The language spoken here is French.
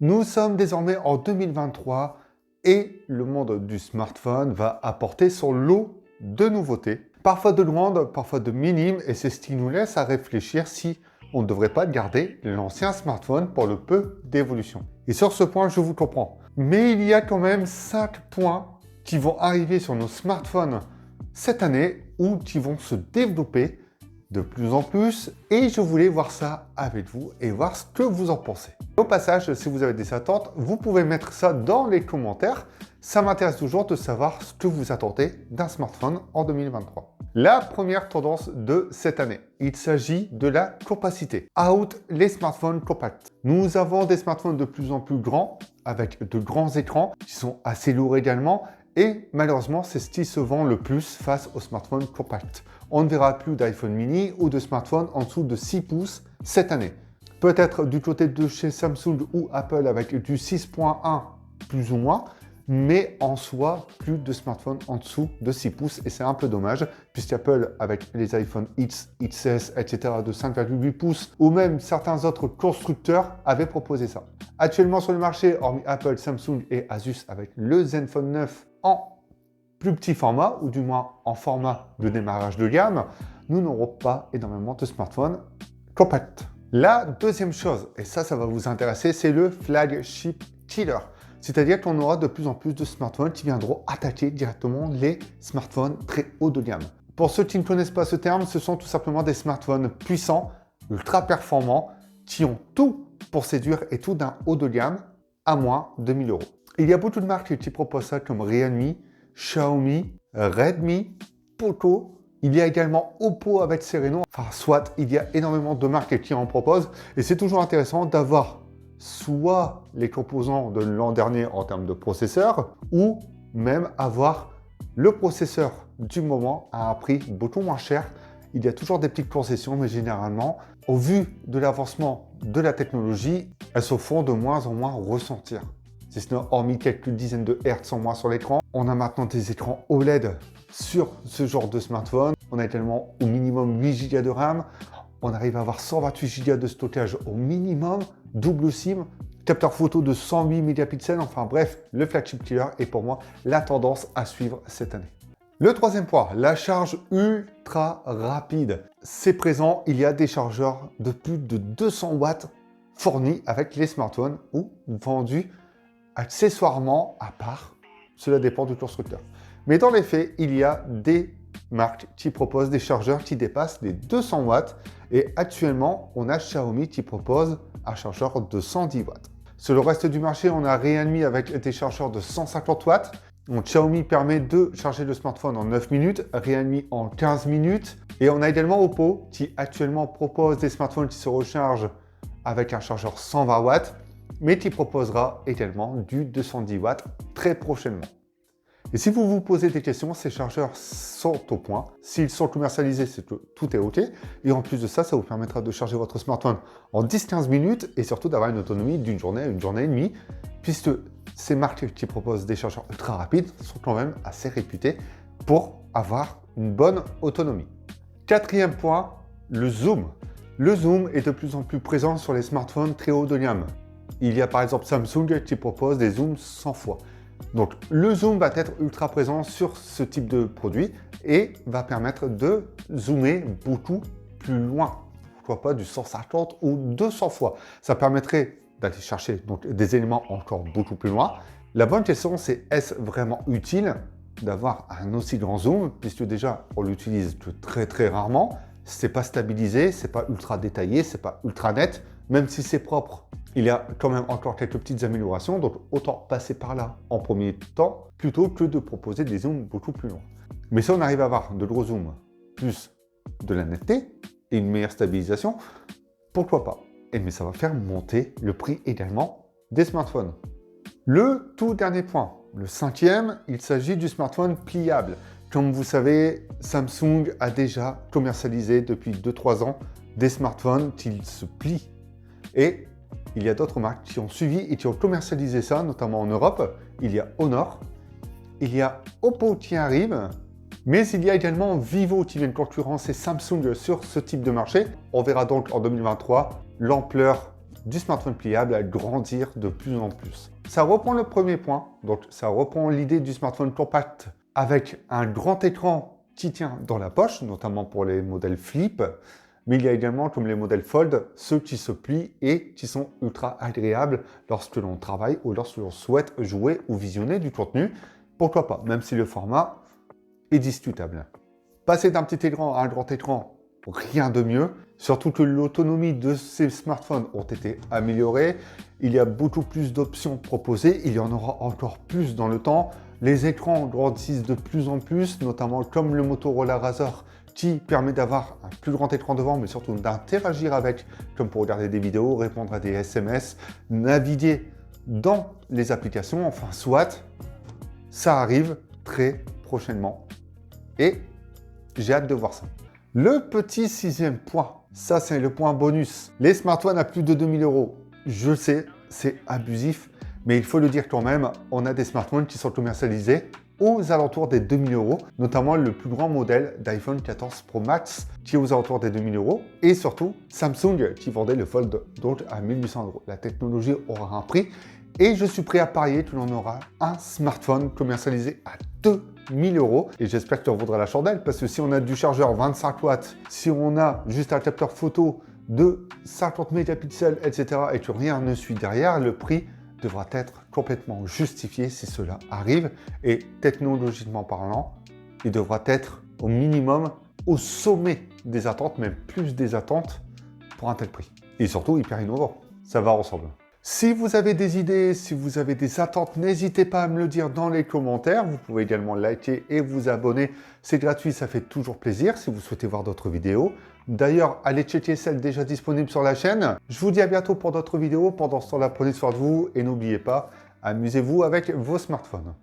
Nous sommes désormais en 2023 et le monde du smartphone va apporter son lot de nouveautés, parfois de grandes, parfois de minimes, et c'est ce qui nous laisse à réfléchir si on ne devrait pas garder l'ancien smartphone pour le peu d'évolution. Et sur ce point, je vous comprends. Mais il y a quand même 5 points qui vont arriver sur nos smartphones cette année ou qui vont se développer de plus en plus et je voulais voir ça avec vous et voir ce que vous en pensez. Au passage, si vous avez des attentes, vous pouvez mettre ça dans les commentaires. Ça m'intéresse toujours de savoir ce que vous attendez d'un smartphone en 2023. La première tendance de cette année, il s'agit de la compacité. Out les smartphones compacts. Nous avons des smartphones de plus en plus grands, avec de grands écrans, qui sont assez lourds également, et malheureusement, c'est ce qui se vend le plus face aux smartphones compacts. On ne verra plus d'iPhone mini ou de smartphone en dessous de 6 pouces cette année. Peut-être du côté de chez Samsung ou Apple avec du 6.1 plus ou moins, mais en soi, plus de smartphones en dessous de 6 pouces et c'est un peu dommage puisqu'Apple avec les iPhone X, XS, etc. de 5,8 pouces ou même certains autres constructeurs avaient proposé ça. Actuellement sur le marché, hormis Apple, Samsung et Asus avec le Zenfone 9 en plus petit format, ou du moins en format de démarrage de gamme, nous n'aurons pas énormément de smartphones compacts. La deuxième chose, et ça va vous intéresser, c'est le flagship killer. C'est-à-dire qu'on aura de plus en plus de smartphones qui viendront attaquer directement les smartphones très haut de gamme. Pour ceux qui ne connaissent pas ce terme, ce sont tout simplement des smartphones puissants, ultra performants, qui ont tout pour séduire et tout d'un haut de gamme à moins de 1000 euros. Il y a beaucoup de marques qui proposent ça comme Realme, Xiaomi, Redmi, Poco. Il y a également Oppo avec Sereno. Enfin, soit il y a énormément de marques qui en proposent. Et c'est toujours intéressant d'avoir soit les composants de l'an dernier en termes de processeur, ou même avoir le processeur du moment à un prix beaucoup moins cher. Il y a toujours des petites concessions, mais généralement, au vu de l'avancement de la technologie, elles se font de moins en moins ressentir. Si ce n'est hormis quelques dizaines de hertz en moins sur l'écran, on a maintenant des écrans OLED sur ce genre de smartphone. On a également au minimum 8 Go de RAM. On arrive à avoir 128 Go de stockage au minimum, double SIM, capteur photo de 108 mégapixels. Enfin bref, le flagship killer est pour moi la tendance à suivre cette année. Le troisième point, la charge ultra rapide. C'est présent, il y a des chargeurs de plus de 200 watts fournis avec les smartphones ou vendus accessoirement à part. Cela dépend du constructeur. Mais dans les faits, il y a des marques qui proposent des chargeurs qui dépassent les 200 watts et actuellement, on a Xiaomi qui propose un chargeur de 110 watts. Sur le reste du marché, on a Realme avec des chargeurs de 150 watts. Donc Xiaomi permet de charger le smartphone en 9 minutes, Realme en 15 minutes. Et on a également Oppo qui actuellement propose des smartphones qui se rechargent avec un chargeur 120 watts, mais qui proposera également du 210 watts très prochainement. Et si vous vous posez des questions, ces chargeurs sont au point. S'ils sont commercialisés, c'est que tout est OK. Et en plus de ça, ça vous permettra de charger votre smartphone en 10-15 minutes et surtout d'avoir une autonomie d'une journée à une journée et demie, puisque ces marques qui proposent des chargeurs ultra rapides sont quand même assez réputées pour avoir une bonne autonomie. Quatrième point, le zoom. Le zoom est de plus en plus présent sur les smartphones très haut de gamme. Il y a par exemple Samsung qui propose des zooms 100 fois. Donc le zoom va être ultra présent sur ce type de produit et va permettre de zoomer beaucoup plus loin. Pourquoi pas du 150 ou 200 fois. Ça permettrait d'aller chercher donc, des éléments encore beaucoup plus loin. La bonne question c'est est-ce vraiment utile d'avoir un aussi grand zoom puisque déjà on l'utilise que très rarement. C'est pas stabilisé, c'est pas ultra détaillé, c'est pas ultra net. Même si c'est propre, il y a quand même encore quelques petites améliorations, donc autant passer par là en premier temps, plutôt que de proposer des zooms beaucoup plus longs. Mais si on arrive à avoir de gros zooms, plus de la netteté et une meilleure stabilisation, pourquoi pas? Mais ça va faire monter le prix également des smartphones. Le tout dernier point, le cinquième, il s'agit du smartphone pliable. Comme vous savez, Samsung a déjà commercialisé depuis 2-3 ans des smartphones qui se plient. Et il y a d'autres marques qui ont suivi et qui ont commercialisé ça, notamment en Europe. Il y a Honor, il y a Oppo qui arrive, mais il y a également Vivo qui vient de concurrencer Samsung sur ce type de marché. On verra donc en 2023 l'ampleur du smartphone pliable grandir de plus en plus. Ça reprend le premier point, donc ça reprend l'idée du smartphone compact avec un grand écran qui tient dans la poche, notamment pour les modèles flip, mais il y a également, comme les modèles fold, ceux qui se plient et qui sont ultra agréables lorsque l'on travaille ou lorsque l'on souhaite jouer ou visionner du contenu. Pourquoi pas, même si le format est discutable. Passer d'un petit écran à un grand écran, rien de mieux. Surtout que l'autonomie de ces smartphones ont été améliorées. Il y a beaucoup plus d'options proposées. Il y en aura encore plus dans le temps. Les écrans grandissent de plus en plus, notamment comme le Motorola Razr qui permet d'avoir un plus grand écran devant, mais surtout d'interagir avec, comme pour regarder des vidéos, répondre à des SMS, naviguer dans les applications, enfin soit, ça arrive très prochainement. Et j'ai hâte de voir ça. Le petit sixième point, ça c'est le point bonus. Les smartphones à plus de 2000 €. Je sais, c'est abusif, mais il faut le dire quand même, on a des smartphones qui sont commercialisés aux alentours des 2000 €, notamment le plus grand modèle d'iPhone 14 Pro Max qui est aux alentours des 2000 €, et surtout Samsung qui vendait le Fold donc à 1800 €. La technologie aura un prix, et je suis prêt à parier que l'on aura un smartphone commercialisé à 2000 €, et j'espère que tu en vaudras la chandelle, parce que si on a du chargeur 25 watts, si on a juste un capteur photo de 50 mégapixels, etc., et que rien ne suit derrière, le prix devra être complètement justifié si cela arrive, et technologiquement parlant, il devra être au minimum au sommet des attentes, même plus des attentes pour un tel prix. Et surtout hyper innovant, ça va ensemble. Si vous avez des idées, si vous avez des attentes, n'hésitez pas à me le dire dans les commentaires. Vous pouvez également liker et vous abonner. C'est gratuit, ça fait toujours plaisir si vous souhaitez voir d'autres vidéos. D'ailleurs, allez checker celles déjà disponibles sur la chaîne. Je vous dis à bientôt pour d'autres vidéos. Pendant ce temps-là, prenez soin de vous et n'oubliez pas, amusez-vous avec vos smartphones.